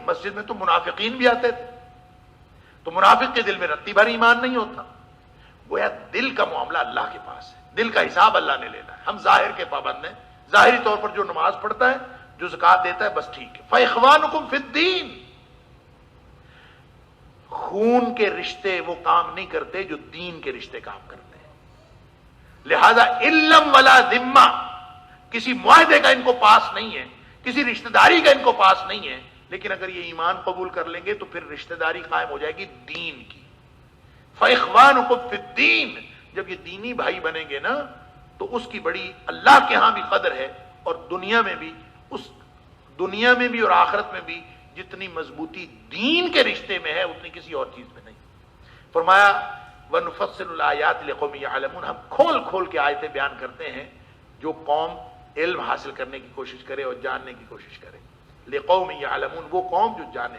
مسجد میں تو منافقین بھی آتے تھے، تو منافق کے دل میں رتی بھر ایمان نہیں ہوتا. گویا دل کا معاملہ اللہ کے پاس ہے، دل کا حساب اللہ نے لینا ہے. ہم ظاہر کے پابند ہیں، ظاہری طور پر جو نماز پڑھتا ہے، جو زکوٰۃ دیتا ہے، بس ٹھیک ہے. فَإِخْوَانُكُمْ فِي الدِّينِ. خون کے رشتے وہ کام نہیں کرتے جو دین کے رشتے کام کرتے ہیں. لہذا علم ولا ذمہ، کسی معاہدے کا ان کو پاس نہیں ہے، کسی رشتہ داری کا ان کو پاس نہیں ہے. لیکن اگر یہ ایمان قبول کر لیں گے تو پھر رشتہ داری قائم ہو جائے گی دین کی. فَإِخْوَانُكُمْ فِي الدِّينِ. جب یہ دینی بھائی بنیں گے نا تو اس کی بڑی اللہ کے ہاں بھی قدر ہے، اور دنیا میں بھی، اس دنیا میں بھی اور آخرت میں بھی جتنی مضبوطی دین کے رشتے میں ہے اتنی کسی اور چیز میں نہیں. فرمایا وَنُفَصِّلُ الْآيَاتِ لِقَوْمٍ يَعْلَمُونَ. ہم کھول کھول کے آیتیں بیان کرتے ہیں جو قوم علم حاصل کرنے کی کوشش کرے اور جاننے کی کوشش کرے. لِقَوْمٍ يَعْلَمُونَ، وہ قوم جو جانے.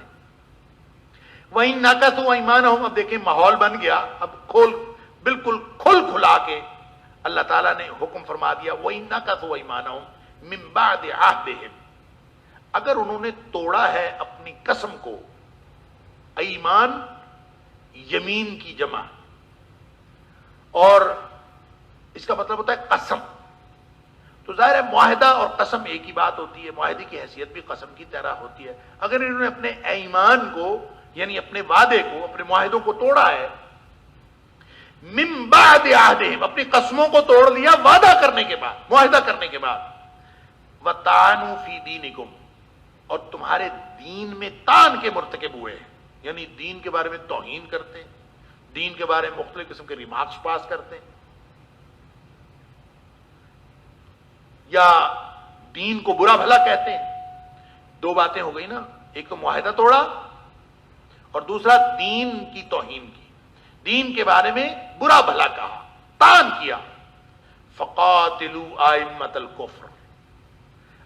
وَإِن نَكَثُوا أَيْمَانَهُمْ. اب دیکھیں ماحول بن گیا، اب بالکل کھل کھلا کے اللہ تعالیٰ نے حکم فرما دیا وَإِن نَكَثُوا أَيْمَانَهُمْ مِن بَعْدِ عَهْدِهِمْ. اگر انہوں نے توڑا ہے اپنی قسم کو، ایمان یمین کی جمع، اور اس کا مطلب ہوتا ہے قسم. تو ظاہر ہے معاہدہ اور قسم ایک ہی بات ہوتی ہے، معاہدے کی حیثیت بھی قسم کی طرح ہوتی ہے. اگر انہوں نے اپنے ایمان کو، یعنی اپنے وعدے کو، اپنے معاہدوں کو توڑا ہے، من بعد عہدہم، اپنی قسموں کو توڑ لیا وعدہ کرنے کے بعد، معاہدہ کرنے کے بعد، وطعنوا فی دینکم، اور تمہارے دین میں تان کے مرتکب ہوئے ہیں، یعنی دین کے بارے میں توہین کرتے ہیں، دین کے بارے میں مختلف قسم کے ریمارکس پاس کرتے ہیں، یا دین کو برا بھلا کہتے ہیں. دو باتیں ہو گئی نا، ایک تو معاہدہ توڑا اور دوسرا دین کی توہین کی، دین کے بارے میں برا بھلا کہا، تان کیا. فقاتلوا ائمۃ الکفر.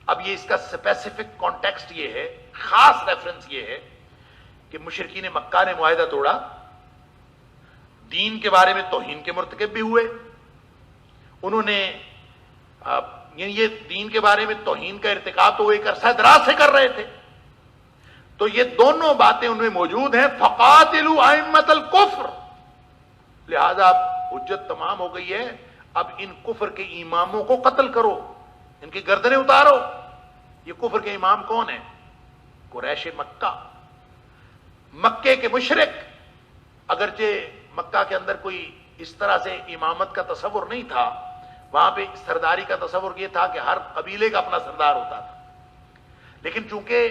اب یہ اس کا اسپیسیفک کانٹیکسٹ یہ ہے، خاص ریفرنس یہ ہے کہ مشرکین مکہ نے معاہدہ توڑا، دین کے بارے میں توہین کے مرتکب بھی ہوئے. انہوں نے یعنی یہ دین کے بارے میں توہین کا ارتکاب تو وہ ایک عرصہ دراز سے کر رہے تھے، تو یہ دونوں باتیں ان میں موجود ہیں. فقاتلوا ائمۃ الکفر. لہذا اب حجت تمام ہو گئی ہے، اب ان کفر کے اماموں کو قتل کرو، ان کی گردنیں اتارو. یہ کفر کے امام کون ہیں؟ قریش مکہ، مکے کے مشرک. اگرچہ مکہ کے اندر کوئی اس طرح سے امامت کا تصور نہیں تھا، وہاں پہ سرداری کا تصور یہ تھا کہ ہر قبیلے کا اپنا سردار ہوتا تھا. لیکن چونکہ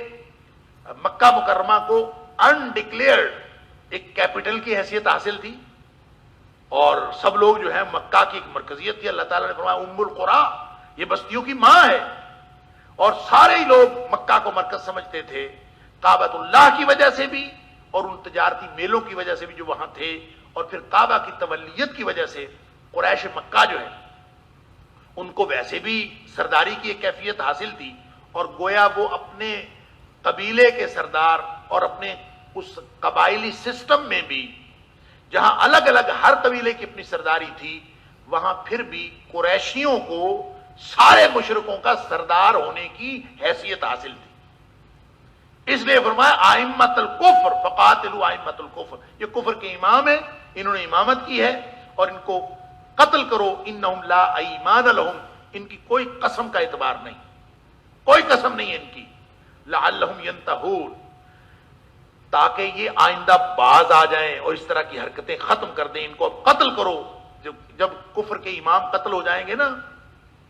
مکہ مکرمہ کو انڈکلیئرڈ ایک کیپٹل کی حیثیت حاصل تھی، اور سب لوگ جو ہے مکہ کی ایک مرکزیت تھی. اللہ تعالیٰ نے فرمایا ام القریٰ، یہ بستیوں کی ماں ہے، اور سارے ہی لوگ مکہ کو مرکز سمجھتے تھے، کعبۃ اللہ کی وجہ سے بھی اور ان تجارتی میلوں کی وجہ سے بھی جو وہاں تھے، اور پھر کعبہ کی تولیت کی وجہ سے. قریش مکہ جو ہے ان کو ویسے بھی سرداری کی ایک کیفیت حاصل تھی، اور گویا وہ اپنے قبیلے کے سردار اور اپنے اس قبائلی سسٹم میں بھی جہاں الگ الگ ہر قبیلے کی اپنی سرداری تھی، وہاں پھر بھی قریشیوں کو سارے مشرکوں کا سردار ہونے کی حیثیت حاصل تھی. اس لیے فرمایا ائمۃ الکفر، فقاتلوا ائمۃ الکفر. یہ کفر کے امام ہیں، انہوں نے امامت کی ہے، اور ان کو قتل کرو. انہم لا ایمان لہم، ان کی کوئی قسم کا اعتبار نہیں، کوئی قسم نہیں ہے ان کی. لعلہم ینتہون، تاکہ یہ آئندہ باز آ جائیں اور اس طرح کی حرکتیں ختم کر دیں. ان کو اب قتل کرو. جب کفر کے امام قتل ہو جائیں گے نا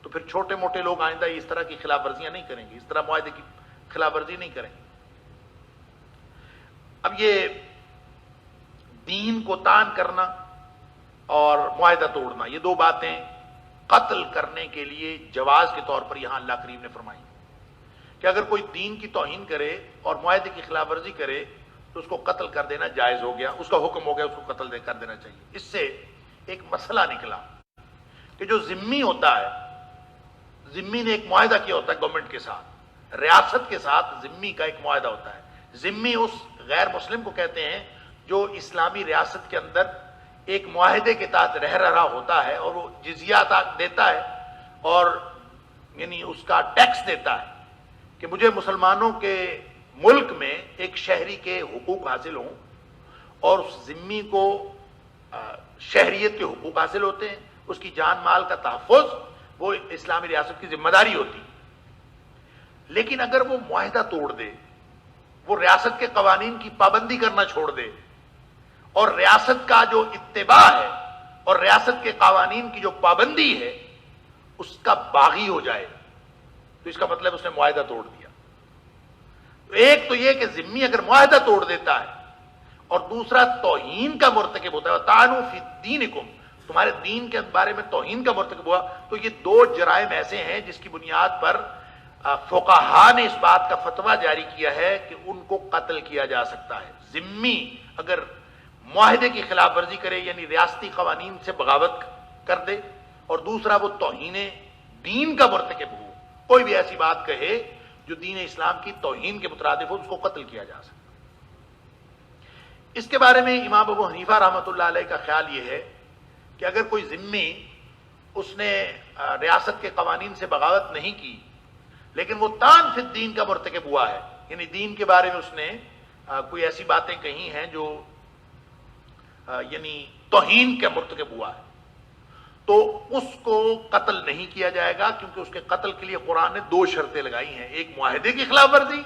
تو پھر چھوٹے موٹے لوگ آئندہ اس طرح کی خلاف ورزیاں نہیں کریں گے، اس طرح معاہدے کی خلاف ورزی نہیں کریں گے. اب یہ دین کو تان کرنا اور معاہدہ توڑنا، یہ دو باتیں قتل کرنے کے لیے جواز کے طور پر یہاں اللہ کریم نے فرمائی کہ اگر کوئی دین کی توہین کرے اور معاہدے کی خلاف ورزی کرے تو اس کو قتل کر دینا جائز ہو گیا، اس کا حکم ہو گیا، اس کو قتل کر دینا چاہیے. اس سے ایک مسئلہ نکلا کہ جو ذمہ ہوتا ہے، ذمہ نے ایک معاہدہ کیا ہوتا ہے گورنمنٹ کے ساتھ، ریاست کے ساتھ ذمہ کا ایک معاہدہ ہوتا ہے. ذمہ اس غیر مسلم کو کہتے ہیں جو اسلامی ریاست کے اندر ایک معاہدے کے تحت رہ رہا ہوتا ہے، اور وہ جزیہ دیتا ہے، اور یعنی اس کا ٹیکس دیتا ہے کہ مجھے مسلمانوں کے ملک میں ایک شہری کے حقوق حاصل ہوں اور اس ذمی کو شہریت کے حقوق حاصل ہوتے ہیں، اس کی جان مال کا تحفظ وہ اسلامی ریاست کی ذمہ داری ہوتی. لیکن اگر وہ معاہدہ توڑ دے، وہ ریاست کے قوانین کی پابندی کرنا چھوڑ دے اور ریاست کا جو اتباع ہے اور ریاست کے قوانین کی جو پابندی ہے اس کا باغی ہو جائے، تو اس کا مطلب اس نے معاہدہ توڑ دیا. ایک تو یہ کہ ذمی اگر معاہدہ توڑ دیتا ہے اور دوسرا توہین کا مرتکب ہوتا ہے، طعنوا فی دینکم، تمہارے دین کے بارے میں توہین کا مرتکب ہوا، تو یہ دو جرائم ایسے ہیں جس کی بنیاد پر فقہاء نے اس بات کا فتویٰ جاری کیا ہے کہ ان کو قتل کیا جا سکتا ہے. ذمی اگر معاہدے کی خلاف ورزی کرے یعنی ریاستی قوانین سے بغاوت کر دے اور دوسرا وہ توہین دین کا مرتکب ہو، کوئی بھی ایسی بات کہے جو دین اسلام کی توہین کے مترادف ہو، اس کو قتل کیا جا سکتا. اس کے بارے میں امام ابو حنیفہ رحمۃ اللہ علیہ کا خیال یہ ہے کہ اگر کوئی ذمی اس نے ریاست کے قوانین سے بغاوت نہیں کی لیکن وہ طعن فی الدین کا مرتکب ہوا ہے، یعنی دین کے بارے میں اس نے کوئی ایسی باتیں کہی ہیں جو یعنی توہین کا مرتکب ہوا ہے، تو اس کو قتل نہیں کیا جائے گا، کیونکہ اس کے قتل کے لیے قرآن نے دو شرطیں لگائی ہیں، ایک معاہدے کی خلاف ورزی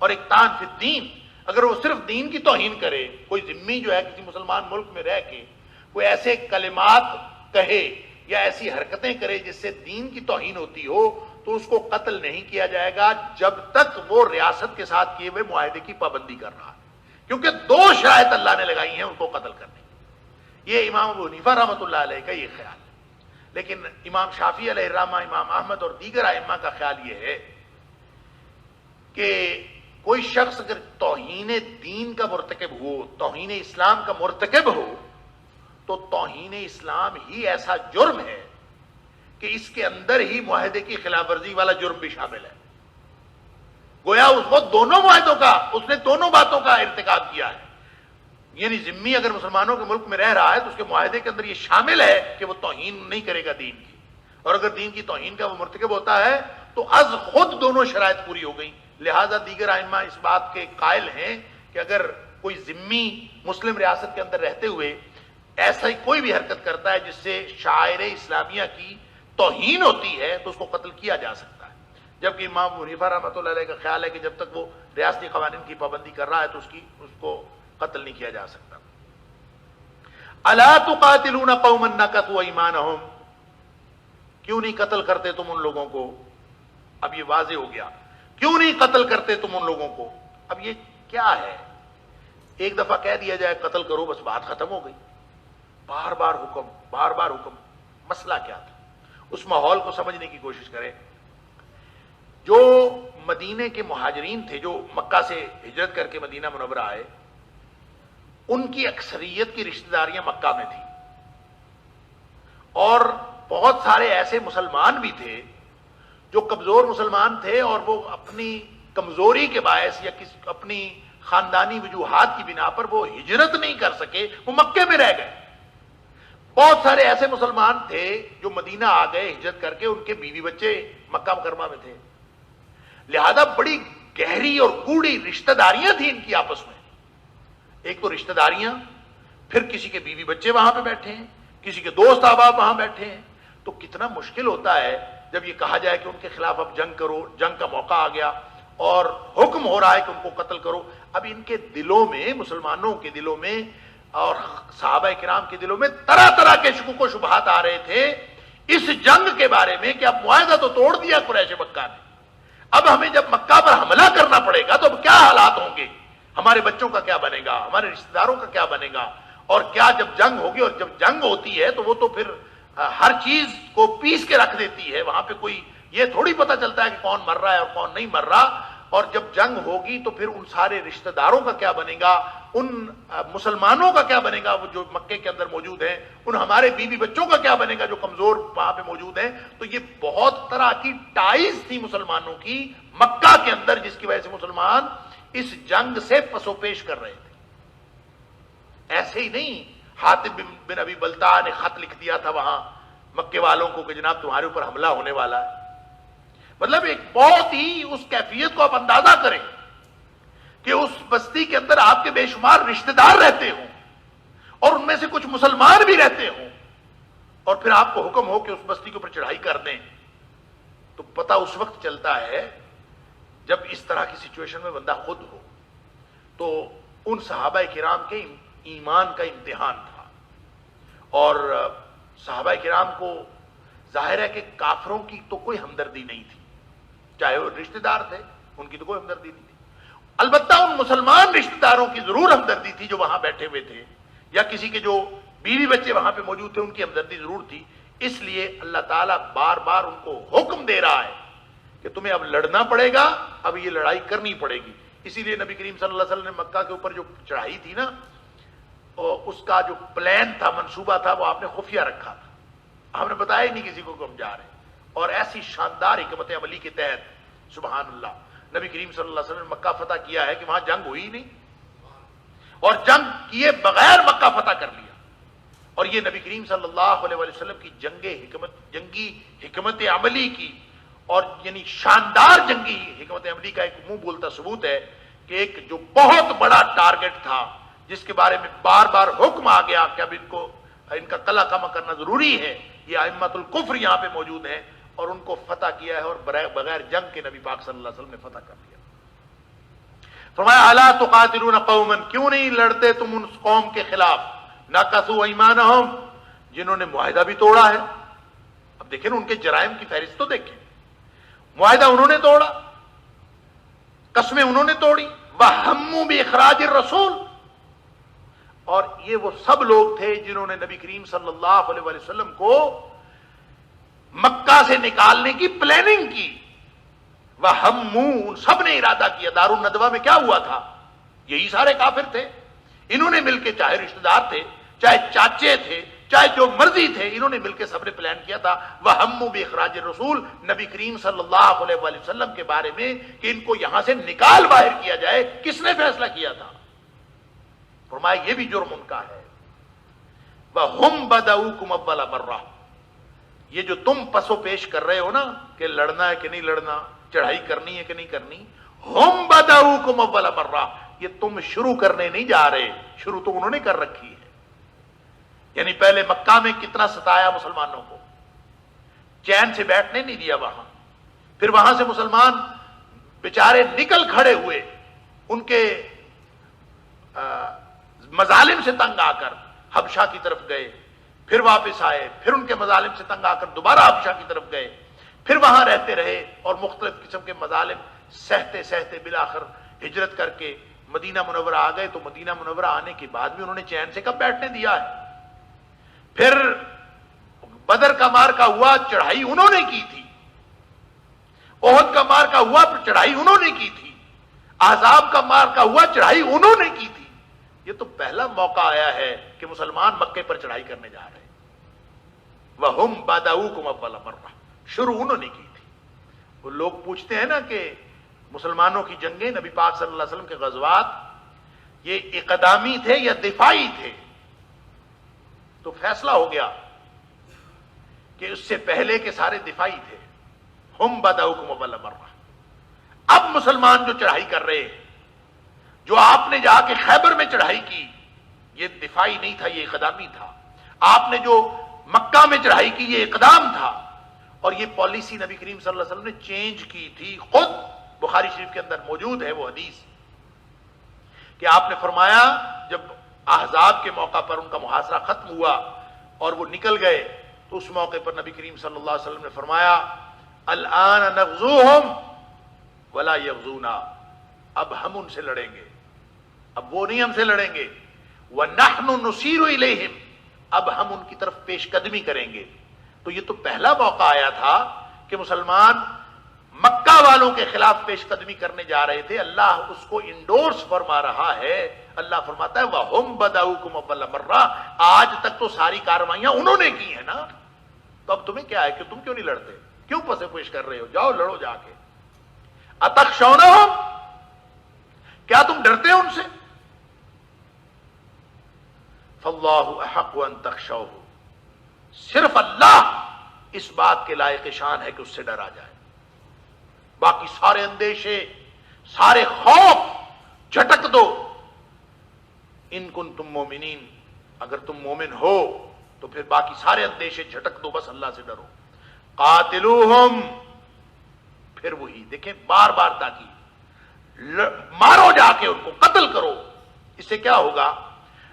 اور ایک طعن فی الدین. اگر وہ صرف دین کی توہین کرے، کوئی ذمی جو ہے کسی مسلمان ملک میں رہ کے کوئی ایسے کلمات کہے یا ایسی حرکتیں کرے جس سے دین کی توہین ہوتی ہو، تو اس کو قتل نہیں کیا جائے گا جب تک وہ ریاست کے ساتھ کیے ہوئے معاہدے کی پابندی کر رہا ہے، کیونکہ دو شرائط اللہ نے لگائی ہیں ان کو قتل کرنے کی. یہ امام ابو حنیفہ رحمۃ اللہ علیہ کا یہ خیال ہے. لیکن امام شافعی علیہ الرحمہ، امام احمد اور دیگر ائمہ کا خیال یہ ہے کہ کوئی شخص اگر توہین دین کا مرتکب ہو، توہین اسلام کا مرتکب ہو، تو توہین اسلام ہی ایسا جرم ہے کہ اس کے اندر ہی معاہدے کی خلاف ورزی والا جرم بھی شامل ہے. گویا اس کو دونوں معاہدوں کا، اس نے دونوں باتوں کا ارتکاب کیا ہے. یعنی ذمی اگر مسلمانوں کے ملک میں رہ رہا ہے تو اس کے معاہدے کے اندر یہ شامل ہے کہ وہ توہین نہیں کرے گا دین کی، اور اگر دین کی توہین کا وہ مرتکب ہوتا ہے تو از خود دونوں شرائط پوری ہو گئی. لہذا دیگر ائمہ اس بات کے قائل ہیں کہ اگر کوئی ذمی مسلم ریاست کے اندر رہتے ہوئے ایسا ہی کوئی بھی حرکت کرتا ہے جس سے شعائر اسلامیہ کی توہین ہوتی ہے تو اس کو قتل کیا جا سکتا ہے. جبکہ امام ابو حنیفہ رحمۃ اللہ علیہ کا خیال ہے کہ جب تک وہ ریاستی قوانین کی پابندی کر رہا ہے تو اس کو قتل نہیں کیا جا سکتا. الا تقاتلون قوما نکثوا ایمانہم، کیوں نہیں قتل کرتے تم ان لوگوں کو؟ اب یہ واضح ہو گیا، کیوں نہیں قتل کرتے تم ان لوگوں کو؟ اب یہ کیا ہے؟ ایک دفعہ کہہ دیا جائے قتل کرو، بس بات ختم ہو گئی. بار بار حکم، بار بار حکم. مسئلہ کیا تھا؟ اس ماحول کو سمجھنے کی کوشش کریں. جو مدینے کے مہاجرین تھے، جو مکہ سے ہجرت کر کے مدینہ منورہ آئے، ان کی اکثریت کی رشتہ داریاں مکہ میں تھیں، اور بہت سارے ایسے مسلمان بھی تھے جو کمزور مسلمان تھے اور وہ اپنی کمزوری کے باعث یا اپنی خاندانی وجوہات کی بنا پر وہ ہجرت نہیں کر سکے، وہ مکے میں رہ گئے. بہت سارے ایسے مسلمان تھے جو مدینہ آ گئے ہجرت کر کے، ان کے بیوی بچے مکہ مکرمہ میں تھے. لہذا بڑی گہری اور گوڑی رشتہ داریاں تھیں ان کی آپس میں. ایک تو رشتہ داریاں، پھر کسی کے بیوی بچے وہاں پہ بیٹھے ہیں، کسی کے دوست احباب وہاں بیٹھے ہیں. تو کتنا مشکل ہوتا ہے جب یہ کہا جائے کہ ان کے خلاف اب جنگ کرو، جنگ کا موقع آ گیا اور حکم ہو رہا ہے کہ ان کو قتل کرو. اب ان کے دلوں میں، مسلمانوں کے دلوں میں اور صحابہ کرام کے دلوں میں طرح طرح کے شکوک و شبہات آ رہے تھے اس جنگ کے بارے میں کہ اب معاہدہ تو توڑ دیا قریش مکہ نے، اب ہمیں جب مکہ پر حملہ کرنا پڑے گا تو اب کیا حالات ہوں گے، ہمارے بچوں کا کیا بنے گا، ہمارے رشتہ داروں کا کیا بنے گا، اور کیا جب جنگ ہوگی، اور جب جنگ ہوتی ہے تو وہ تو پھر ہر چیز کو پیس کے رکھ دیتی ہے. وہاں پہ کوئی یہ تھوڑی پتہ چلتا ہے کہ کون مر رہا ہے اور کون نہیں مر رہا. اور جب جنگ ہوگی تو پھر ان سارے رشتہ داروں کا کیا بنے گا، ان مسلمانوں کا کیا بنے گا وہ جو مکے کے اندر موجود ہیں، ان ہمارے بیوی بچوں کا کیا بنے گا جو کمزور وہاں پہ موجود ہیں. تو یہ بہت طرح کی ٹائز تھی مسلمانوں کی مکہ کے اندر، جس کی وجہ سے مسلمان اس جنگ سے پسو پیش کر رہے تھے. ایسے ہی نہیں حاتب بن ابی بلتع نے خط لکھ دیا تھا وہاں مکے والوں کو کہ جناب تمہارے اوپر حملہ ہونے والا ہے. مطلب ایک بہت ہی اس کیفیت کو آپ اندازہ کریں کہ اس بستی کے اندر آپ کے بے شمار رشتہ دار رہتے ہوں اور ان میں سے کچھ مسلمان بھی رہتے ہوں، اور پھر آپ کو حکم ہو کہ اس بستی کے اوپر چڑھائی کر دیں، تو پتہ اس وقت چلتا ہے جب اس طرح کی سچویشن میں بندہ خود ہو۔ تو ان صحابہ کرام کے ایمان کا امتحان تھا، اور صحابہ کرام کو ظاہر ہے کہ کافروں کی تو کوئی ہمدردی نہیں تھی، چاہے وہ رشتہ دار تھے ان کی تو کوئی ہمدردی نہیں تھی، البتہ ان مسلمان رشتہ داروں کی ضرور ہمدردی تھی جو وہاں بیٹھے ہوئے تھے، یا کسی کے جو بیوی بچے وہاں پہ موجود تھے ان کی ہمدردی ضرور تھی۔ اس لیے اللہ تعالیٰ بار بار ان کو حکم دے رہا ہے کہ تمہیں اب لڑنا پڑے گا، اب یہ لڑائی کرنی پڑے گی۔ اسی لیے نبی کریم صلی اللہ علیہ وسلم نے مکہ کے اوپر جو چڑھائی تھی نا، اس کا جو پلان تھا، منصوبہ تھا، وہ آپ نے خفیہ رکھا تھا، ہم نے بتایا ہی نہیں کسی کو کہ ہم جا رہے ہیں، اور ایسی شاندار حکمت عملی کے تحت سبحان اللہ نبی کریم صلی اللہ علیہ وسلم نے مکہ فتح کیا ہے کہ وہاں جنگ ہوئی ہی نہیں، اور جنگ کیے بغیر مکہ فتح کر لیا۔ اور یہ نبی کریم صلی اللہ علیہ وسلم کی جنگی حکمت عملی کی، اور یعنی شاندار جنگی حکمت عملی کا ایک منہ بولتا ثبوت ہے کہ ایک جو بہت بڑا ٹارگٹ تھا جس کے بارے میں بار بار حکم آ گیا کہ اب ان کا قلع کم کرنا ضروری ہے، یہ ائمۃ الکفر یہاں پہ موجود ہیں، اور ان کو فتح کیا ہے، اور بغیر جنگ کے نبی پاک صلی اللہ علیہ وسلم نے فتح کر دیا۔ فرمایا الا تقاتلون قوما، کیوں نہیں لڑتے تم ان قوم کے خلاف، نقضوا ایمانہم، جنہوں نے معاہدہ بھی توڑا ہے۔ اب دیکھیں ان کے جرائم کی فہرست تو دیکھیں، معاہدہ انہوں نے توڑا، قسمیں انہوں نے توڑی، وہموا باخراج الرسول، اور یہ وہ سب لوگ تھے جنہوں نے نبی کریم صلی اللہ علیہ وسلم کو مکہ سے نکالنے کی پلاننگ کی۔ وہموا، سب نے ارادہ کیا۔ دار الندوہ میں کیا ہوا تھا؟ یہی سارے کافر تھے، انہوں نے مل کے، چاہے رشتہ دار تھے، چاہے چاچے تھے، چاہے جو مرضی تھے، انہوں نے مل کے سب نے پلان کیا تھا وہموا باخراج الرسول، نبی کریم صلی اللہ علیہ وسلم کے بارے میں کہ ان کو یہاں سے نکال باہر کیا جائے۔ کس نے فیصلہ کیا تھا؟ فرمایا یہ بھی جرم ان کا ہے۔ وَهُمْ بَدَؤُوكُمْ أَوَّلَ مَرَّةٍ، یہ جو تم پسو پیش کر رہے ہو نا کہ لڑنا ہے کہ نہیں لڑنا، چڑھائی کرنی ہے کہ نہیں کرنی، ہم بدؤکم اول مرہ، یہ تم شروع کرنے نہیں جا رہے، شروع تو انہوں نے کر رکھی ہے۔ یعنی پہلے مکہ میں کتنا ستایا مسلمانوں کو، چین سے بیٹھنے نہیں دیا وہاں، پھر وہاں سے مسلمان بیچارے نکل کھڑے ہوئے، ان کے مظالم سے تنگ آ کر حبشہ کی طرف گئے، پھر واپس آئے، پھر ان کے مظالم سے تنگ آ کر دوبارہ حبشہ کی طرف گئے، پھر وہاں رہتے رہے، اور مختلف قسم کے مظالم سہتے سہتے بالآخر ہجرت کر کے مدینہ منورہ آ گئے۔ تو مدینہ منورہ آنے کے بعد بھی انہوں نے چین سے کب بیٹھنے دیا ہے؟ پھر بدر کا مارکا ہوا، چڑھائی انہوں نے کی تھی، احد کا مارکا ہوا، چڑھائی انہوں نے کی تھی، احزاب کا مارکا ہوا، چڑھائی انہوں نے کی تھی۔ یہ تو پہلا موقع آیا ہے کہ مسلمان مکے پر چڑھائی کرنے جا رہے ہیں۔ وَهُمْ بَدَؤُوكُمْ أَوَّلَ مَرَّةٍ، شروع انہوں نے کی تھی۔ وہ لوگ پوچھتے ہیں نا کہ مسلمانوں کی جنگیں، نبی پاک صلی اللہ علیہ وسلم کے غزوات، یہ اقدامی تھے یا دفاعی تھے؟ تو فیصلہ ہو گیا کہ اس سے پہلے کے سارے دفاعی تھے۔ ہم بدؤکم اول مرہ، اب مسلمان جو چڑھائی کر رہے ہیں، جو آپ نے جا کے خیبر میں چڑھائی کی، یہ دفاعی نہیں تھا، یہ اقدامی تھا۔ آپ نے جو مکہ میں چڑھائی کی، یہ اقدام تھا، اور یہ پالیسی نبی کریم صلی اللہ علیہ وسلم نے چینج کی تھی۔ خود بخاری شریف کے اندر موجود ہے وہ حدیث کہ آپ نے فرمایا جب احزاب کے موقع پر ان کا محاصرہ ختم ہوا اور وہ نکل گئے، تو اس موقع پر نبی کریم صلی اللہ علیہ وسلم نے فرمایا الآن نغزوہم ولا یغزونا، اب ہم ان سے لڑیں گے، اب وہ نہیں ہم سے لڑیں گے، وَنَحْنُ نُسِيرُ إِلَيْهِمْ، اب ہم ان کی طرف پیش قدمی کریں گے۔ تو یہ تو پہلا موقع آیا تھا کہ مسلمان مکہ والوں کے خلاف پیش قدمی کرنے جا رہے تھے، اللہ اس کو انڈورس فرما رہا ہے۔ اللہ فرماتا ہے وَهُمْ بَدَؤُوكُمْ أَوَّلَ مَرَّةٍ، آج تک تو ساری کارروائیاں انہوں نے کی ہیں نا، تو اب تمہیں کیا ہے کہ تم کیوں نہیں لڑتے، کیوں پسے پیش کر رہے ہو؟ جاؤ لڑو جا کے۔ أَتَخْشَوْنَهُمْ، کیا تم ڈرتے ہو ان سے؟ فَاللَّهُ أَحَقُّ أَن تَخْشَوْهُ، صرف اللہ اس بات کے لائق شان ہے کہ اس سے ڈرا جائے، باقی سارے اندیشے، سارے خوف جھٹک دو ان کنتم مومنین، اگر تم مومن ہو تو پھر باقی سارے اندیشے جھٹک دو، بس اللہ سے ڈرو. قاتلوہم، پھر وہی دیکھیں بار بار تاکید، مارو جا کے ان کو، قتل کرو. اس سے کیا ہوگا؟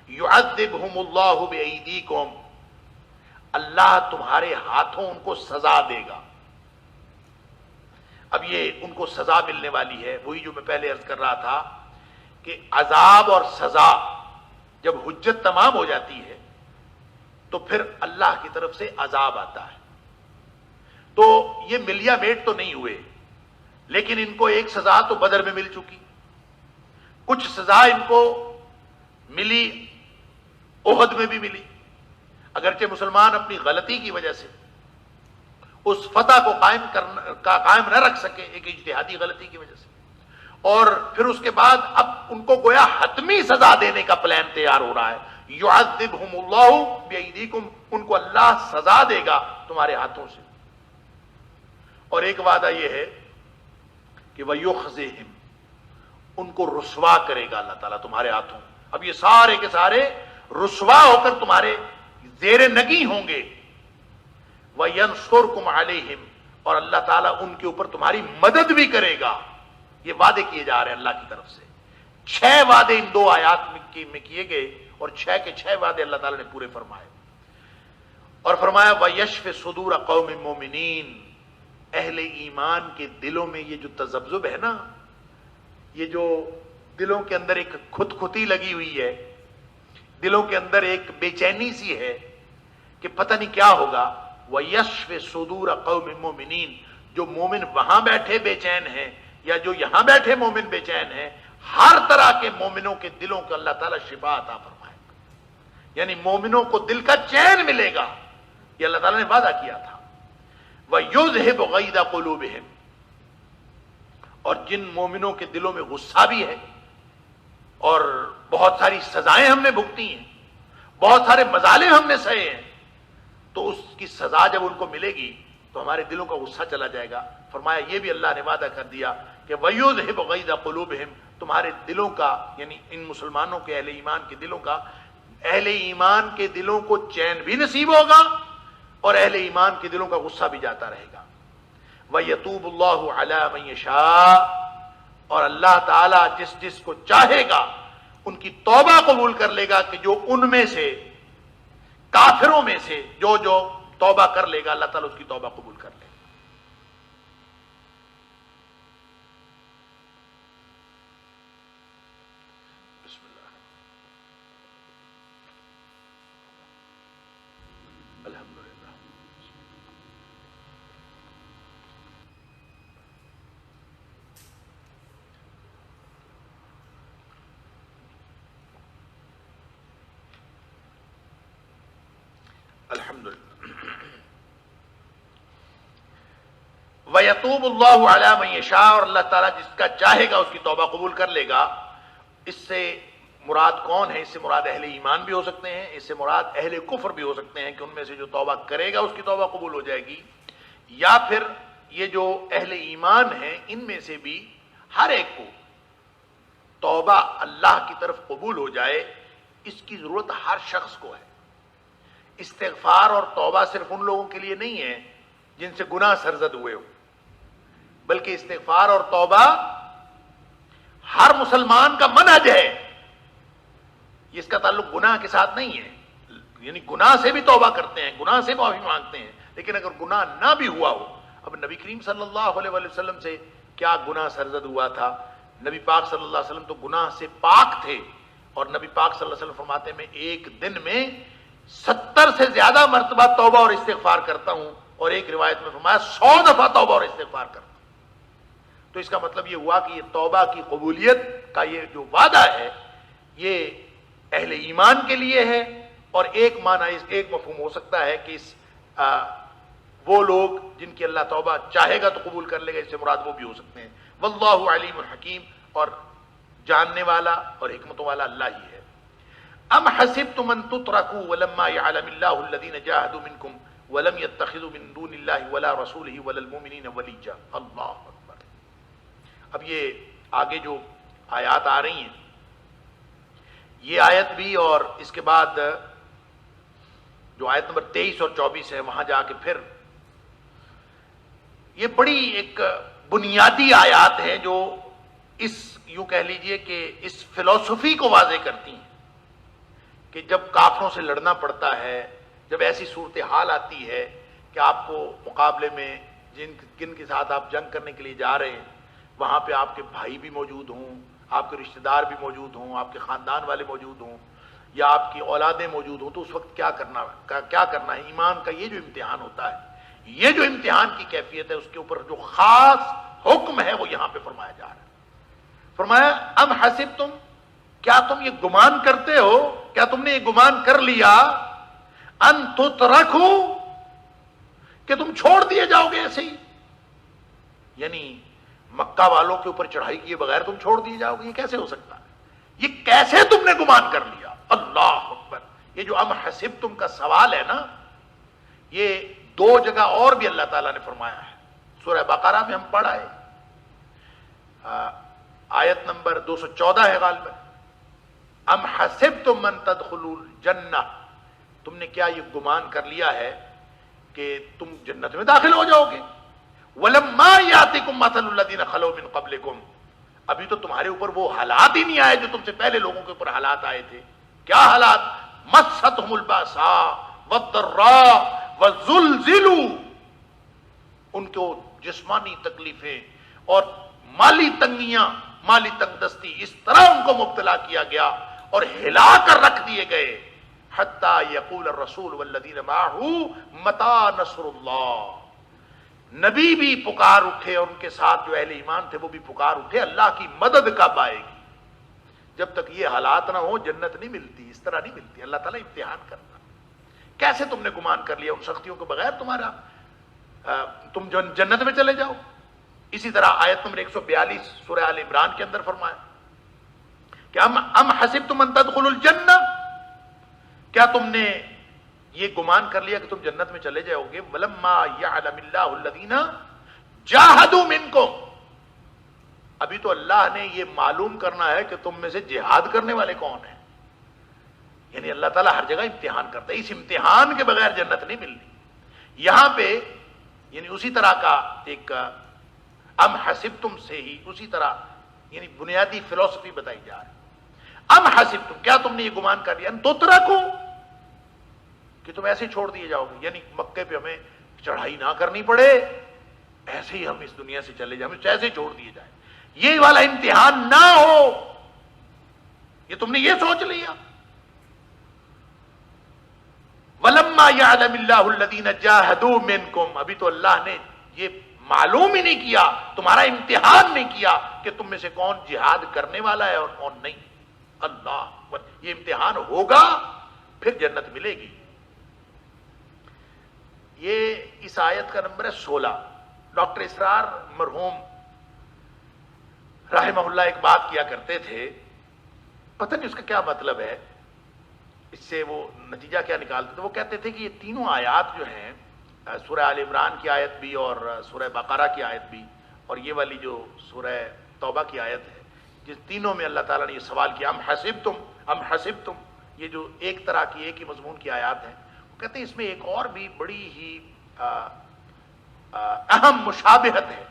یعذبہم اللہ بایدیکم، اللہ تمہارے ہاتھوں ان کو سزا دے گا. اب یہ ان کو سزا ملنے والی ہے، وہی جو میں پہلے عرض کر رہا تھا کہ عذاب اور سزا جب حجت تمام ہو جاتی ہے تو پھر اللہ کی طرف سے عذاب آتا ہے. تو یہ ملیا میٹ تو نہیں ہوئے، لیکن ان کو ایک سزا تو بدر میں مل چکی، کچھ سزا ان کو ملی احد میں بھی ملی، اگرچہ مسلمان اپنی غلطی کی وجہ سے اس فتح کو قائم نہ رکھ سکے، ایک اجتہادی غلطی کی وجہ سے، اور پھر اس کے بعد اب ان کو گویا حتمی سزا دینے کا پلان تیار ہو رہا ہے. یعذبہم اللہ بایدیکم، ان کو اللہ سزا دے گا تمہارے ہاتھوں سے. اور ایک وعدہ یہ ہے کہ وَيُخْزِهِمْ، ان کو رسوا کرے گا اللہ تعالیٰ تمہارے ہاتھوں. اب یہ سارے کے سارے رسوا ہو کر تمہارے زیر نگی ہوں گے. وَيَنْصُرْكُمْ عَلَيْهِمْ، اور اللہ تعالیٰ ان کے اوپر تمہاری مدد بھی کرے گا. یہ وعدے کیے جا رہے ہیں اللہ کی طرف سے. 6 وعدے ان 2 آیات میں کیے گئے، اور 6 کے 6 وعدے اللہ تعالیٰ نے پورے فرمائے. اور فرمایا وَيَشْفِ صُدُورَ قَوْمٍ مُؤْمِنِينَ، اہل ایمان کے دلوں میں یہ جو تذبذب ہے نا، یہ جو دلوں کے اندر ایک خودختی لگی ہوئی ہے، دلوں کے اندر ایک بے چینی سی ہے کہ پتہ نہیں کیا ہوگا. وَيَشْفِ صُدُورَ قَوْمٍ مُؤْمِنِينَ، جو مومن وہاں بیٹھے بے چین ہیں یا جو یہاں بیٹھے مومن بے چین ہیں، ہر طرح کے مومنوں کے دلوں کو اللہ تعالیٰ شفا عطا فرمائے گا. یعنی مومنوں کو دل کا چین ملے گا، یہ اللہ تعالیٰ نے وعدہ کیا تھا. وَيُذْهِبُ غَيْظَ قُلُوبِهِمْ، اور جن مومنوں کے دلوں میں غصہ بھی ہے اور بہت ساری سزائیں ہم نے بھگتی ہیں، بہت سارے مظالم ہم نے سہے ہیں، تو اس کی سزا جب ان کو ملے گی تو ہمارے دلوں کا غصہ چلا جائے گا. فرمایا یہ بھی اللہ نے وعدہ کر دیا کہ وَيُذْهِبُ غَيْظَ قُلُوبِهِمْ، تمہارے دلوں کا، یعنی ان مسلمانوں کے اہل ایمان کے دلوں کا، اہل ایمان کے دلوں کو چین بھی نصیب ہوگا اور اہل ایمان کے دلوں کا غصہ بھی جاتا رہے گا. وَيَتُوبُ اللَّهُ عَلَى مَن يَشَاءُ، اور اللہ تعالیٰ جس جس کو چاہے گا ان کی توبہ قبول کر لے گا، کہ جو ان میں سے کافروں میں سے جو توبہ کر لے گا اللہ تعالیٰ اس کی توبہ قبول کر لے گا. بسم اللہ، الحمدللہ. الحمدللہ. وَيَتُوبُ اللَّهُ عَلَى مَن يَشَاءُ، اور اللہ تعالیٰ جس کا چاہے گا اس کی توبہ قبول کر لے گا. اس سے مراد کون ہے؟ اس سے مراد اہل ایمان بھی ہو سکتے ہیں، اس سے مراد اہل کفر بھی ہو سکتے ہیں کہ ان میں سے جو توبہ کرے گا اس کی توبہ قبول ہو جائے گی. یا پھر یہ جو اہل ایمان ہیں ان میں سے بھی ہر ایک کو توبہ اللہ کی طرف قبول ہو جائے، اس کی ضرورت ہر شخص کو ہے. استغفار اور توبہ صرف ان لوگوں کے لیے نہیں ہے جن سے گناہ سرزد ہوئے ہو، بلکہ استغفار اور توبہ ہر مسلمان کا منہج ہے. اس کا تعلق گناہ کے ساتھ نہیں ہے، یعنی گناہ سے بھی توبہ کرتے ہیں، گناہ سے معافی مانگتے ہیں، لیکن اگر گناہ نہ بھی ہوا ہو. اب نبی کریم صلی اللہ علیہ وسلم سے کیا گناہ سرزد ہوا تھا؟ نبی پاک صلی اللہ علیہ وسلم تو گناہ سے پاک تھے، اور نبی پاک صلی اللہ علیہ وسلم فرماتے ہیں میں ایک دن میں 70 سے زیادہ مرتبہ توبہ اور استغفار کرتا ہوں، اور ایک روایت میں فرمایا 100 دفعہ توبہ اور استغفار کرتا ہوں. تو اس کا مطلب یہ ہوا کہ یہ توبہ کی قبولیت کا یہ جو وعدہ ہے یہ اہل ایمان کے لیے ہے. اور ایک معنی، ایک مفہوم ہو سکتا ہے کہ وہ لوگ جن کی اللہ توبہ چاہے گا تو قبول کر لے گا، اس سے مراد وہ بھی ہو سکتے ہیں. واللہ علیم الحکیم، اور جاننے والا اور حکمتوں والا اللہ ہی ہے. ام حسبتم ان تتركوا ولما يعلم الله الذين جاهدوا منكم ولم يتخذوا من دون الله ولا رسوله ولا المؤمنين وليا. اللہ اکبر. اب یہ آگے جو آیات آ رہی ہیں، یہ آیت بھی اور اس کے بعد جو آیت نمبر 23 اور 24 ہے وہاں جا کے پھر یہ بڑی ایک بنیادی آیات ہیں جو اس یوں کہہ لیجئے کہ اس فلسفی کو واضح کرتی ہیں کہ جب کافروں سے لڑنا پڑتا ہے، جب ایسی صورتحال آتی ہے کہ آپ کو مقابلے میں جن کے ساتھ آپ جنگ کرنے کے لیے جا رہے ہیں وہاں پہ آپ کے بھائی بھی موجود ہوں، آپ کے رشتہ دار بھی موجود ہوں، آپ کے خاندان والے موجود ہوں یا آپ کی اولادیں موجود ہوں، تو اس وقت کیا کرنا ہے؟ ایمان کا یہ جو امتحان ہوتا ہے، یہ جو امتحان کی کیفیت ہے، اس کے اوپر جو خاص حکم ہے وہ یہاں پہ فرمایا جا رہا ہے۔ فرمایا ام حسبتم، کیا تم یہ گمان کرتے ہو، کیا تم نے یہ گمان کر لیا ان تترکو، کہ تم چھوڑ دیے جاؤ گے ایسے ہی؟ یعنی مکہ والوں کے اوپر چڑھائی کیے بغیر تم چھوڑ دیے جاؤ گے؟ یہ کیسے ہو سکتا ہے؟ یہ کیسے تم نے گمان کر لیا؟ اللہ اکبر! یہ جو ام حسبتم کا سوال ہے نا، یہ دو جگہ اور بھی اللہ تعالیٰ نے فرمایا ہے۔ سورہ بقرہ میں ہم پڑھا ہے، آیت نمبر 214 ہے غالباً، ام حسبتم ان تدخلوا الجنہ، تم نے کیا یہ گمان کر لیا ہے کہ تم جنت میں داخل ہو جاؤ گے؟ وَلَمَّا يَأْتِكُمْ مَثَلُ الَّذِينَ خَلَوْا مِن قَبْلِكُمْ، ابھی تو تمہارے اوپر وہ حالات ہی نہیں آئے جو تم سے پہلے لوگوں کے اوپر حالات آئے تھے۔ کیا حالات؟ مَسَّتْهُمُ الْبَأْسَاءُ وَالضَّرَّاءُ وَزُلْزِلُوا، ان کو جسمانی تکلیفیں اور مالی تنگیاں، مالی تنگ دستی، اس طرح ان کو مبتلا کیا گیا اور ہلا کر رکھ دیے گئے، حتیٰ یقول الرسول والذین معہ متی نصر اللہ، نبی بھی پکار اٹھے اور ان کے ساتھ جو اہل ایمان تھے وہ بھی پکار اٹھے اللہ کی مدد کب آئے گی؟ جب تک یہ حالات نہ ہوں جنت نہیں ملتی، اس طرح نہیں ملتی، اللہ تعالیٰ امتحان کرتا۔ کیسے تم نے گمان کر لیا ان سختیوں کے بغیر تم جنت میں چلے جاؤ؟ اسی طرح آیت نمبر 142 سورہ آل عمران کے اندر فرمایا کہ ام حسبتم ان تدخلوا الجنہ، کیا تم نے یہ گمان کر لیا کہ تم جنت میں چلے جاؤ گے؟ وَلَمَّا يَعْلَمِ اللَّهُ الَّذِينَ جَاهَدُوا مِنْكُمْ، ابھی تو اللہ نے یہ معلوم کرنا ہے کہ تم میں سے جہاد کرنے والے کون ہیں۔ یعنی اللہ تعالیٰ ہر جگہ امتحان کرتا ہے، اس امتحان کے بغیر جنت نہیں ملنی۔ یہاں پہ یعنی اسی طرح کا ایک ام حسبتم سے ہی اسی طرح یعنی بنیادی فلسفی بتائی جا رہی۔ ام حسبتم، کیا تم نے یہ گمان کر لیا ان تترکو، کہ تم ایسے چھوڑ دیے جاؤ گے، یعنی مکے پہ ہمیں چڑھائی نہ کرنی پڑے، ایسے ہی ہم اس دنیا سے چلے جائیں، ہمیں ایسے چھوڑ دیے جائیں، یہ والا امتحان نہ ہو، یہ تم نے یہ سوچ لیا۔ وَلَمَّا يَعْلَمِ اللَّهُ الَّذِينَ جَاهَدُوا مِنْكُمْ، ابھی تو اللہ نے یہ معلوم ہی نہیں کیا، تمہارا امتحان نہیں کیا کہ تم میں سے کون جہاد کرنے والا ہے اور کون نہیں۔ اللہ، یہ امتحان ہوگا پھر جنت ملے گی۔ یہ اس آیت کا نمبر ہے 16۔ ڈاکٹر اسرار مرحوم رحمہ اللہ ایک بات کیا کرتے تھے، پتہ نہیں اس کا کیا مطلب ہے، اس سے وہ نتیجہ کیا نکالتے تھے۔ وہ کہتے تھے کہ یہ تینوں آیات جو ہیں، سورہ آل عمران کی آیت بھی اور سورہ بقرہ کی آیت بھی اور یہ والی جو سورہ توبہ کی آیت ہے، جس تینوں میں اللہ تعالیٰ نے یہ سوال کیا ام حسبتم، یہ جو ایک طرح کی ایک ہی مضمون کی آیات ہیں، وہ کہتے ہیں اس میں ایک اور بھی بڑی ہی اہم مشابہت ہے۔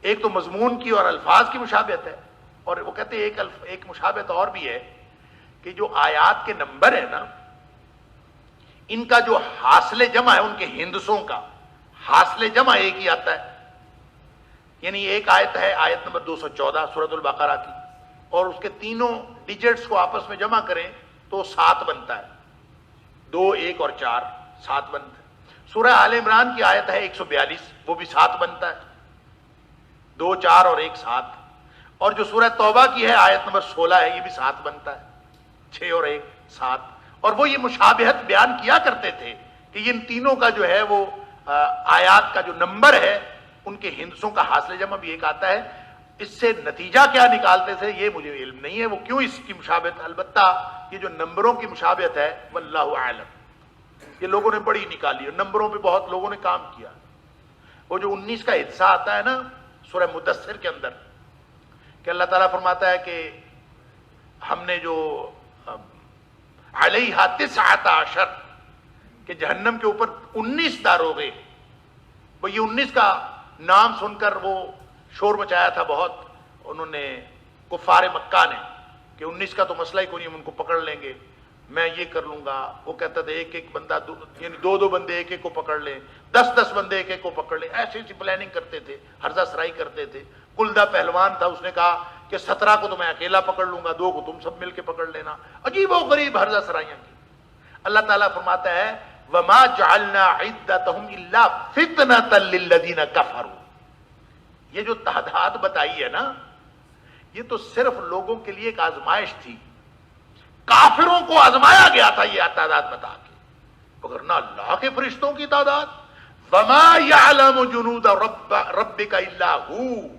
ایک تو مضمون کی اور الفاظ کی مشابہت ہے، اور وہ کہتے ہیں ایک مشابہت اور بھی ہے کہ جو آیات کے نمبر ہیں نا، ان کا جو حاصل جمع ہے، ان کے ہندسوں کا حاصل جمع ایک ہی آتا ہے۔ یعنی ایک آیت ہے آیت نمبر 214 سورۃ البقرہ کی، اور اس کے تینوں ڈیجٹس کو آپس میں جمع کریں تو 7 بنتا ہے، 2 1 اور 4 7 بنتا ہے۔ سورہ آل عمران کی آیت ہے 142، وہ بھی 7 بنتا ہے، 2 4 اور 1 7۔ اور جو سورہ توبہ کی ہے آیت نمبر 16 ہے، یہ بھی 7 بنتا ہے، 6 اور 1 7۔ اور وہ یہ مشابہت بیان کیا کرتے تھے کہ ان تینوں کا جو ہے وہ آیات کا جو نمبر ہے ان کے ہندسوں کا حاصل جمع بھی ایک آتا ہے۔ اس سے نتیجہ کیا نکالتے تھے یہ مجھے علم نہیں ہے، وہ کیوں اس کی مشابہت، البتہ یہ جو نمبروں کی مشابہت ہے واللہ اعلم، یہ لوگوں نے بڑی نکالی ہے، نمبروں پہ بہت لوگوں نے کام کیا۔ وہ جو 19 کا حصہ آتا ہے نا سورہ مدثر کے اندر، کہ اللہ تعالیٰ فرماتا ہے کہ ہم نے جو علیہا 19 کہ جہنم کے اوپر 19 داروغے، وہ یہ 19 کا نام سن کر وہ شور مچایا تھا بہت انہوں نے کفار مکہ نے کہ 19 کا تو مسئلہ ہی کوئی نہیں، ہم ان کو پکڑ لیں گے، میں یہ کر لوں گا۔ وہ کہتا تھا ایک ایک بندہ یعنی 2 بندے ایک ایک کو پکڑ لیں، 10 بندے ایک ایک کو پکڑ لیں، ایسی پلاننگ کرتے تھے، ہرزہ سرائی کرتے تھے۔ کلدہ پہلوان تھا، اس نے کہا کہ 17 کو تو میں اکیلا پکڑ لوں گا، 2 کو تم سب مل کے پکڑ لینا۔ عجیب و غریب ہرزہ سرائیاں کی۔ اللہ تعالیٰ فرماتا ہے وَمَا جَعَلْنَا عِدَّتَهُمْ إِلَّا فِتْنَةً لِلَّذِينَ كَفَرُوا۔ یہ جو تعداد بتائی ہے نا، یہ تو صرف لوگوں کے لیے ایک آزمائش تھی، کافروں کو آزمایا گیا تھا یہ تعداد بتا کے، مگر نہ اللہ کے فرشتوں کی تعداد۔ وَمَا يَعْلَمُ جُنُودَ رَبِّكَ إِلَّا هُوَ،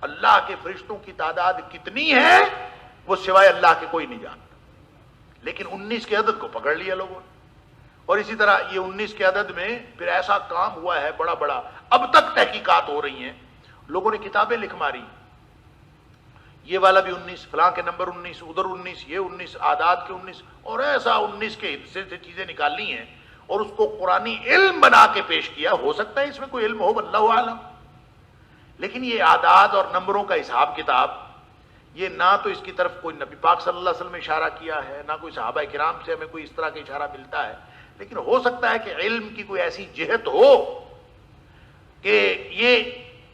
اللہ کے فرشتوں کی تعداد کتنی ہے وہ سوائے اللہ کے کوئی نہیں جانتا، لیکن 19 کے عدد کو پکڑ لیا لوگوں نے۔ اور اسی طرح یہ 19 کے عدد میں پھر ایسا کام ہوا ہے بڑا بڑا، اب تک تحقیقات ہو رہی ہیں، لوگوں نے کتابیں لکھ ماری، یہ والا بھی 19، فلاں کے نمبر 19، ادھر 19، یہ 19 اعداد کے 19، اور ایسا 19 کے حصے سے چیزیں نکالنی ہیں اور اس کو قرآنی علم بنا کے پیش کیا۔ ہو سکتا ہے اس میں کوئی علم ہو، اللہ عالم، لیکن یہ اعداد اور نمبروں کا حساب کتاب یہ نہ تو اس کی طرف کوئی نبی پاک صلی اللہ علیہ وسلم نے اشارہ کیا ہے، نہ کوئی صحابہ کرام سے ہمیں کوئی اس طرح کا اشارہ ملتا ہے، لیکن ہو سکتا ہے کہ علم کی کوئی ایسی جہت ہو کہ یہ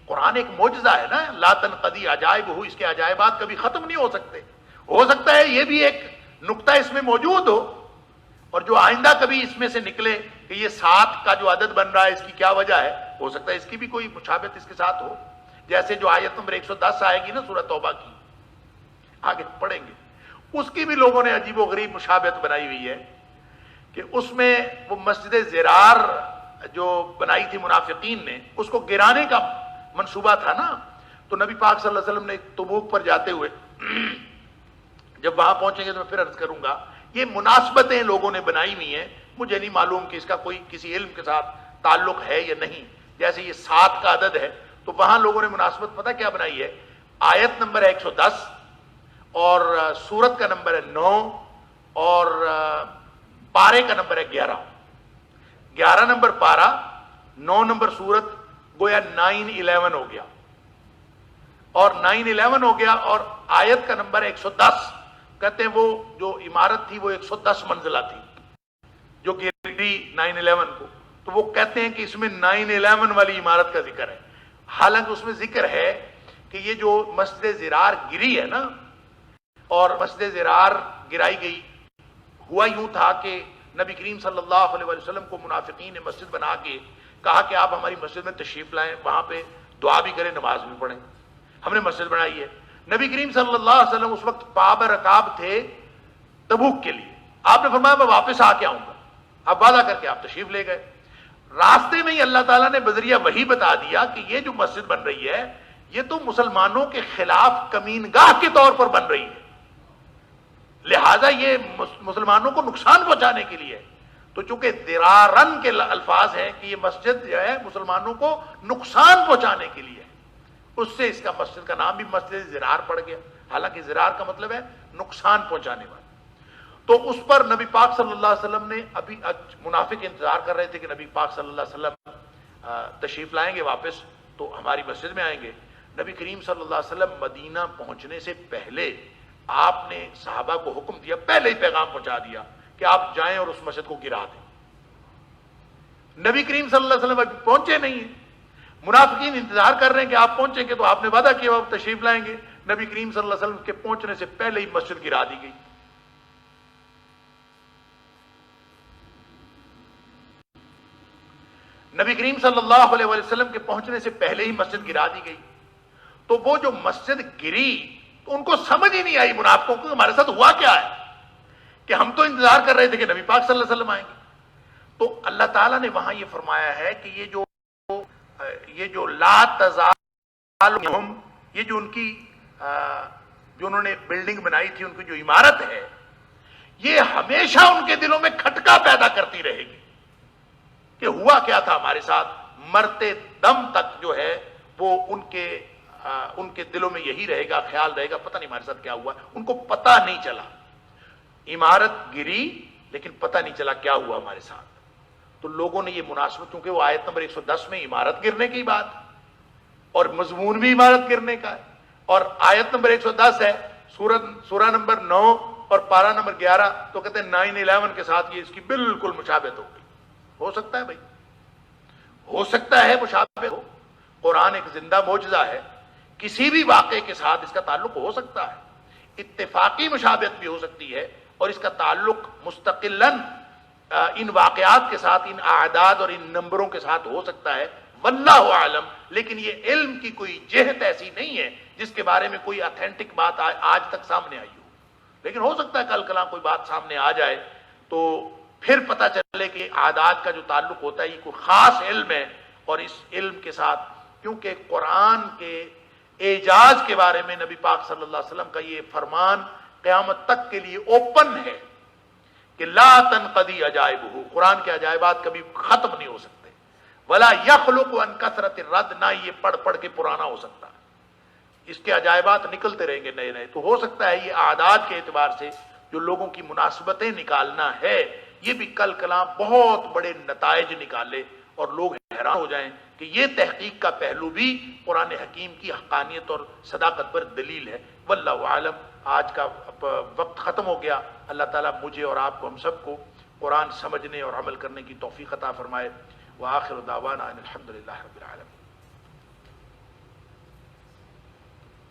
قرآن ایک معجزہ ہے نا، لا تنقضی عجائب ہو، اس کے عجائبات کبھی ختم نہیں ہو سکتے۔ ہو سکتا ہے یہ بھی ایک نقطہ اس میں موجود ہو، اور جو آئندہ کبھی اس میں سے نکلے کہ یہ 7 کا جو عدد بن رہا ہے اس کی کیا وجہ ہے، ہو سکتا ہے اس کی بھی کوئی مشابہت اس کے ساتھ ہو، جیسے جو آیت نمبر 110 آئے گی نا سورہ توبہ کی، آگے پڑھیں گے، اس کی بھی لوگوں نے عجیب و غریب مشابہت بنائی ہوئی ہے کہ اس میں وہ مسجد زرار جو بنائی تھی منافقین نے، اس کو گرانے کا منصوبہ تھا نا، تو نبی پاک صلی اللہ علیہ وسلم نے تبوک پر جاتے ہوئے جب وہاں پہنچیں گے تو میں پھر عرض کروں گا، یہ مناسبتیں لوگوں نے بنائی ہوئی ہیں، مجھے نہیں معلوم کہ اس کا کوئی کسی علم کے ساتھ تعلق ہے یا نہیں۔ جیسے یہ 7 کا عدد ہے تو وہاں لوگوں نے مناسبت پتہ کیا بنائی ہے، آیت نمبر ہے 110 اور سورت کا نمبر ہے 9 اور پارے کا نمبر ہے 11 نمبر پارا، 9 نمبر سورت، گویا 9-11 ہو گیا، اور 9-11 ہو گیا، اور آیت کا نمبر ہے 110۔ کہتے ہیں وہ جو عمارت تھی وہ 110 منزلہ تھی جو گری 9-11 کو، تو وہ کہتے ہیں کہ اس میں 9-11 والی عمارت کا ذکر ہے، حالانکہ اس میں ذکر ہے کہ یہ جو مسجد زرار گری ہے نا، اور مسجد زرار گرائی گئی، ہوا یوں تھا کہ نبی کریم صلی اللہ علیہ وسلم کو منافقین نے مسجد بنا کے کہا کہ آپ ہماری مسجد میں تشریف لائیں، وہاں پہ دعا بھی کریں، نماز بھی پڑھیں، ہم نے مسجد بنائی ہے۔ نبی کریم صلی اللہ علیہ وسلم اس وقت پابرکاب تھے تبوک کے لیے، آپ نے فرمایا میں واپس آ کے آؤں گا، آپ وعدہ کر کے آپ تشریف لے گئے۔ راستے میں ہی اللہ تعالیٰ نے بذریعہ وحی بتا دیا کہ یہ جو مسجد بن رہی ہے یہ تو مسلمانوں کے خلاف کمین گاہ کے طور پر بن رہی ہے، لہذا یہ مسلمانوں کو نقصان پہنچانے کے لیے ہے۔ تو چونکہ درارن کے الفاظ ہیں کہ یہ مسجد جو ہے مسلمانوں کو نقصان پہنچانے کے لیے ہے، اس سے اس کا مسجد کا نام بھی مسجد زرار پڑ گیا، حالانکہ زرار کا مطلب ہے نقصان پہنچانے والا۔ تو اس پر نبی پاک صلی اللہ علیہ وسلم نے ابھی منافق انتظار کر رہے تھے کہ نبی پاک صلی اللہ علیہ وسلم تشریف لائیں گے واپس تو ہماری مسجد میں آئیں گے۔ نبی کریم صلی اللہ علیہ وسلم مدینہ پہنچنے سے پہلے آپ نے صحابہ کو حکم دیا، پہلے ہی پیغام پہنچا دیا کہ آپ جائیں اور اس مسجد کو گرا دیں۔ نبی کریم صلی اللہ علیہ وسلم ابھی پہنچے نہیں ہیں، منافقین انتظار کر رہے ہیں کہ آپ پہنچیں گے تو آپ نے وعدہ کیا آپ تشریف لائیں گے۔ نبی کریم صلی اللہ علیہ وسلم کے پہنچنے سے پہلے ہی مسجد گرا دی گئی۔ نبی کریم صلی اللہ علیہ وسلم کے پہنچنے سے پہلے ہی مسجد گرا دی گئی۔ تو وہ جو مسجد گری تو ان کو سمجھ ہی نہیں آئی منافقوں کو ہمارے ساتھ ہوا کیا ہے، کہ ہم تو انتظار کر رہے تھے کہ نبی پاک صلی اللہ علیہ وسلم آئیں گے۔ تو اللہ تعالیٰ نے وہاں یہ فرمایا ہے کہ یہ جو لا تزالہم، یہ جو ان کی جو انہوں نے بلڈنگ بنائی تھی، ان کی جو عمارت ہے، یہ ہمیشہ ان کے دلوں میں کھٹکا پیدا کرتی رہے گی کہ ہوا کیا تھا ہمارے ساتھ، مرتے دم تک جو ہے وہ ان کے ان کے دلوں میں یہی رہے گا، خیال رہے گا پتہ نہیں ہمارے ساتھ کیا ہوا، ان کو پتہ نہیں چلا، عمارت گری لیکن پتہ نہیں چلا کیا ہوا ہمارے ساتھ۔ تو لوگوں نے یہ مناسبت، کیونکہ وہ آیت نمبر 110 میں عمارت گرنے کی بات اور مضمون بھی عمارت گرنے کا ہے، اور آیت نمبر 110 ہے سورہ نمبر 9 اور پارہ نمبر 11، تو کہتے ہیں 9/11 کے ساتھ یہ اس کی بالکل مشابہت ہو گئی۔ ہو سکتا ہے بھائی، ہو سکتا ہے مشابہ ہو، قرآن ایک زندہ معجزہ ہے، کسی بھی واقعے کے ساتھ اس کا تعلق ہو سکتا ہے، اتفاقی مشابہت بھی ہو سکتی ہے، اور اس کا تعلق مستقلاً ان واقعات کے ساتھ، ان اعداد اور ان نمبروں کے ساتھ ہو سکتا ہے، واللہ عالم۔ لیکن یہ علم کی کوئی جہت ایسی نہیں ہے جس کے بارے میں کوئی اتھینٹک بات آج تک سامنے آئی ہو، لیکن ہو سکتا ہے کل کلام کوئی بات سامنے آ جائے تو پھر پتہ چلے کہ اعداد کا جو تعلق ہوتا ہے یہ کوئی خاص علم ہے، اور اس علم کے ساتھ، کیونکہ قرآن کے اعجاز کے بارے میں نبی پاک صلی اللہ علیہ وسلم کا یہ فرمان قیامت تک کے لیے اوپن ہے کہ لا تنقضی عجائبہ، قرآن کے عجائبات کبھی ختم نہیں ہو سکتے، ولا یخلق عن کثرت الرد، نہ یہ پڑھ پڑھ کے پرانا ہو سکتا، اس کے عجائبات نکلتے رہیں گے نئے نئے۔ تو ہو سکتا ہے یہ اعداد کے اعتبار سے جو لوگوں کی مناسبتیں نکالنا ہے، یہ بھی کل کلام بہت بڑے نتائج نکالے اور لوگ حیران ہو جائیں کہ یہ تحقیق کا پہلو بھی قرآن حکیم کی حقانیت اور صداقت پر دلیل ہے۔ واللہ عالم۔ آج کا وقت ختم ہو گیا، اللہ تعالیٰ مجھے اور آپ کو، ہم سب کو قرآن سمجھنے اور عمل کرنے کی توفیق عطا فرمائے۔ وآخر دعوانا ان الحمد للہ رب العالمین۔